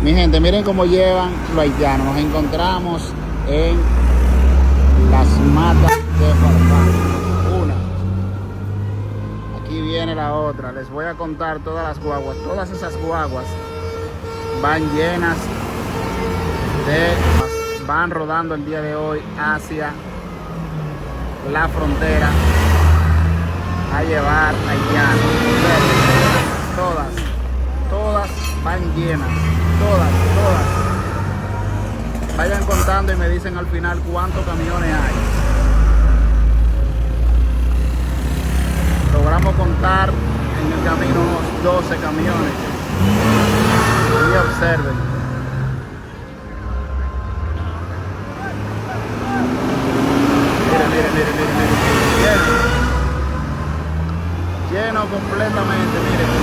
Mi gente, miren cómo llevan los haitianos. Nos encontramos en las matas de Farfán. Una. Aquí viene la otra. Les voy a contar todas las guaguas. Todas esas guaguas van llenas de... van rodando el día de hoy hacia la frontera a llevar haitianos. Todas van llenas. Todas. Vayan contando y me dicen al final cuántos camiones hay. Logramos contar en el camino unos 12 camiones. Y observen. Miren. Lleno completamente, miren.